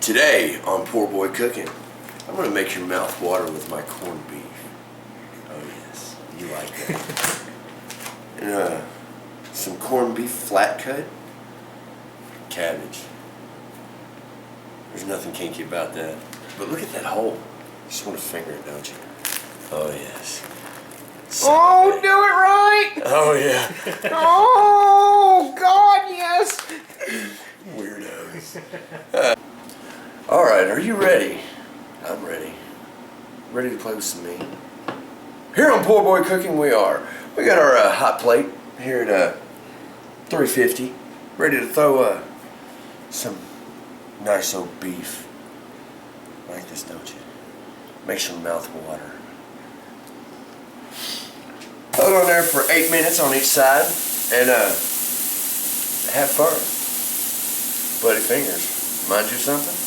Today on Poor Boy Cooking, I'm going to make your mouth water with my corned beef. Oh yes, you like that. And some corned beef flat cut, cabbage. There's nothing kinky about that. But look at that hole. You just want to finger it, don't you? Oh yes. Oh, do it right! Oh yeah. Oh, God, yes! Weirdos. Alright, are you ready? I'm ready. Ready to play with some meat? Here on Poor Boy Cooking we are. We got our hot plate here at 350. Ready to throw some nice old beef. Like this, don't you? Makes your mouth water. Hold on there for 8 minutes on each side and have fun. Buddy fingers, mind you something?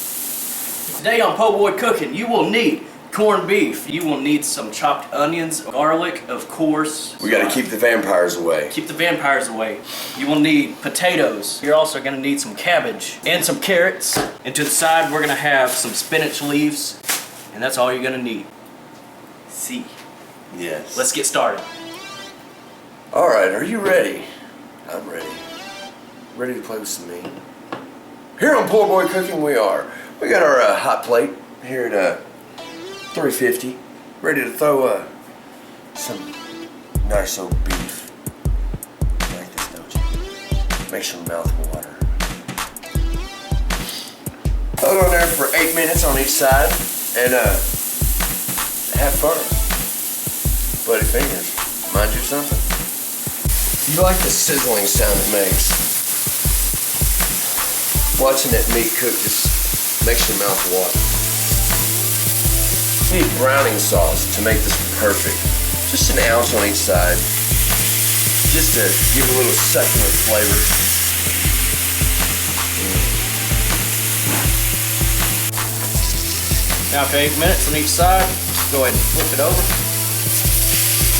Today on Po' Boy Cooking, you will need corned beef. You will need some chopped onions, garlic, of course. We gotta keep the vampires away. Keep the vampires away. You will need potatoes. You're also gonna need some cabbage and some carrots. And to the side, we're gonna have some spinach leaves. And that's all you're gonna need. See. Yes. Let's get started. Alright, are you ready? I'm ready. Ready to play with some meat? Here on Poor Boy Cooking we are. We got our hot plate here at 350. Ready to throw some nice old beef. Like this, don't you? Makes your mouth water. Hold on there for 8 minutes on each side and have fun. Buddy fingers, mind you something? You like the sizzling sound it makes. Watching that meat cook just makes your mouth water. You need browning sauce to make this perfect. Just an ounce on each side. Just to give a little succulent flavor. Now after 8 minutes on each side, go ahead and flip it over.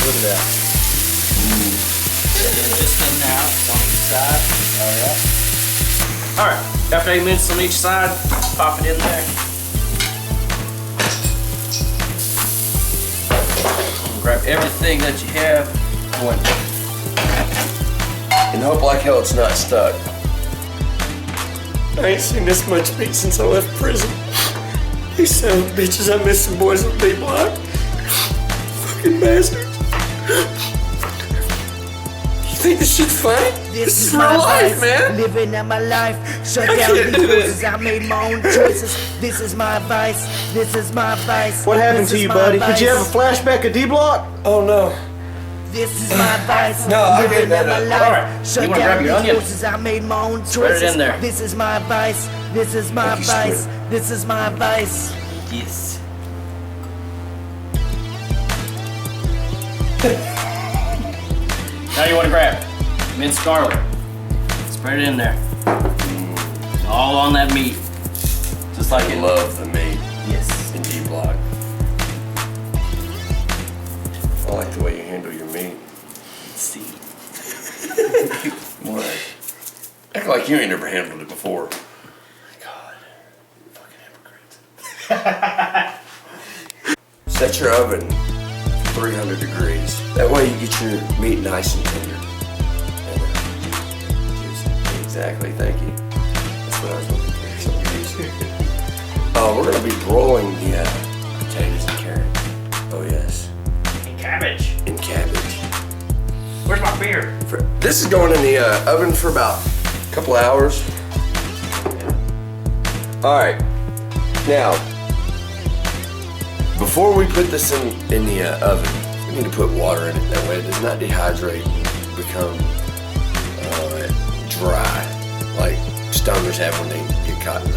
Look at that. Just in now, it's on each side. Alright, after 8 minutes on each side, pop it in there. Grab everything that you have. And hope like hell it's not stuck. I ain't seen this much meat since I left prison. These son of bitches, I miss some boys on the block. Fucking bastards. You think this shit's funny? This is real life, man. Living out my life. Shut down these voices. I made my own choices. This is my advice. This is my advice. What happened to you, buddy? Did you have a flashback of D-Block? Oh no. This is my advice. No, I gave that Living up. out my Alright, life. Shut you wanna grab down your these onion? voices. I made my own choices. Spread it in there. This is my advice. This is my Thank you, advice. Stuart. This is my advice. Yes. Now you want to grab minced garlic. Spread it in there. All on that meat. Just like I it. love the meat Yes. in D-Block. I like the way you handle your meat. See. What? Act like you ain't never handled it before. God. Fucking hypocrites. Set your oven 300 degrees. That way you get your meat nice and tender. And, exactly, thank you. That's what I was looking for. We're going to be broiling the potatoes and carrots. Oh yes. And cabbage. And cabbage. Where's my beer? This is going in the oven for about a couple hours. Alright, now, before we put this in the oven, we need to put water in it. That way it does not dehydrate and become dry, like stoners have when they get caught in it.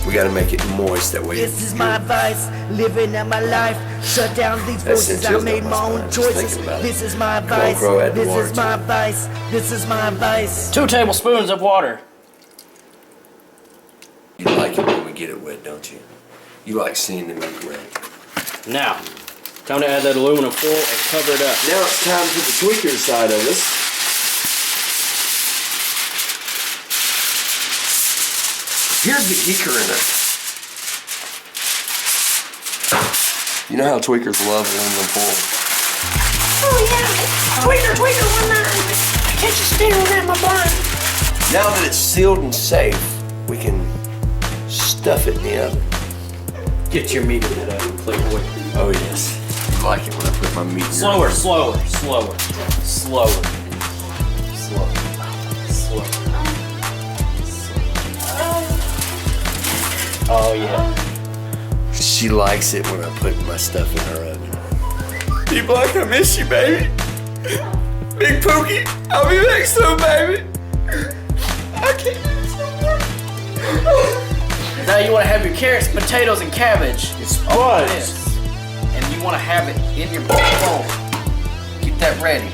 We gotta make it moist, that way This is my advice. Living out my life. Shut down these That's voices. it, I made chills my down my own spine, just choices. thinking about it. This is my Come on, advice. Crow, add the This water is to my it. advice. This is my advice. 2 tablespoons of water. You like it when we get it wet, don't you? You like seeing the meat wet. Now, time to add that aluminum foil and cover it up. Now it's time for the tweaker side of this. Here's the geeker in it. You know how tweakers love aluminum foil? Oh yeah, tweaker, 19. Catch a steer around my blind. Now that it's sealed and safe, we can stuff it in the oven. Get your meat in that oven, Playboy. Oh yes. I like it when I put my meat in Slower, there. slower, slower, slower, slower, slower. Oh yeah. She likes it when I put my stuff in her oven. D-Block, I miss you, baby. Big Pookie, I'll be back soon, baby. I can't do this no more. Now you want to have your carrots, potatoes, and cabbage. It's Open this. And you want to have it in your bowl. Keep that ready.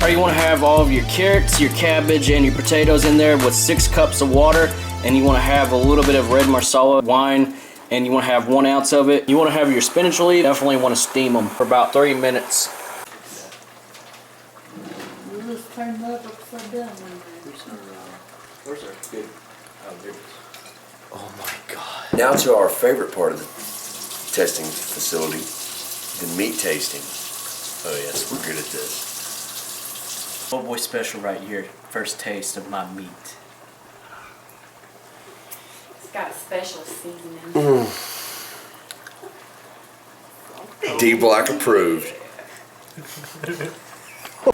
Or you want to have all of your carrots, your cabbage, and your potatoes in there with 6 cups of water. And you want to have a little bit of red marsala wine. And you want to have 1 ounce of it. You want to have your spinach leaf. Definitely want to steam them for about 30 minutes. You just turned that upside down. Where's our good? Oh, there it is. Oh my God. Now to our favorite part of the testing facility, the meat tasting. Oh yes, we're good at this. Oh boy, special right here. First taste of my meat. It's got a special seasoning. D-Block approved.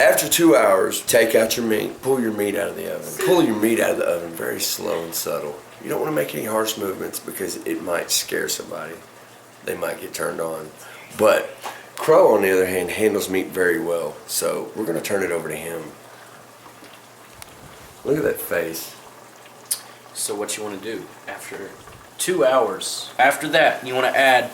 After 2 hours, take out your meat. Pull your meat out of the oven. Pull your meat out of the oven very slow and subtle. You don't want to make any harsh movements because it might scare somebody. They might get turned on. But Crow, on the other hand, handles meat very well. So we're going to turn it over to him. Look at that face. So what you want to do after 2 hours? After that, you want to add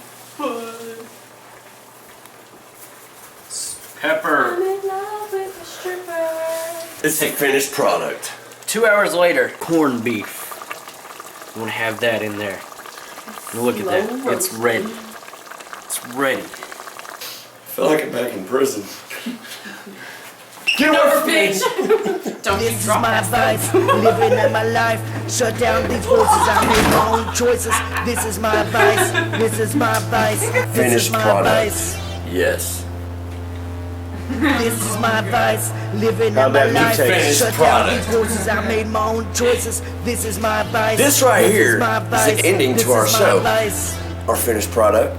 pepper. I'm in love with a stripper. It's the finished product. 2 hours later, corned beef. You want to have that in there. And look at that. It's ready. It's ready. I feel like I'm back in prison. Get over, bitch! Don't This is my advice, living in my life. Shut down these voices, I made my own choices. This is my advice, this is my advice. This is Finished my product. advice. Yes. This is my advice, living in my that life. finished Shut product. down these voices, I made my own choices. This is my advice. This right This here is my is advice. the ending This to our is my show. advice. Our finished product.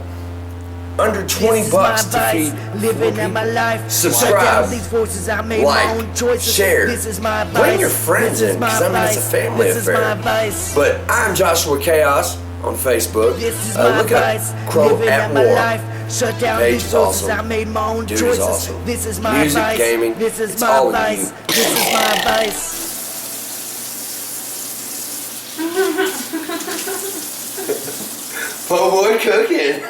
Under 20 This is bucks my to advice, feed 4 living in my people. life. Shut Subscribe, down these voices, I made like, my own choices. share. This is my advice. Bring your friends This is in, my 'cause I mean, it's a advice. family This affair. is my advice. But I'm Joshua Chaos on Facebook. This is my Look advice, up Crow living at in my War. life. Shut down Page these is voices, awesome. I made my own Dude is choices. awesome. This is my Music, advice. gaming, This is it's my all of advice. you. This is my advice. Po' boy cooking.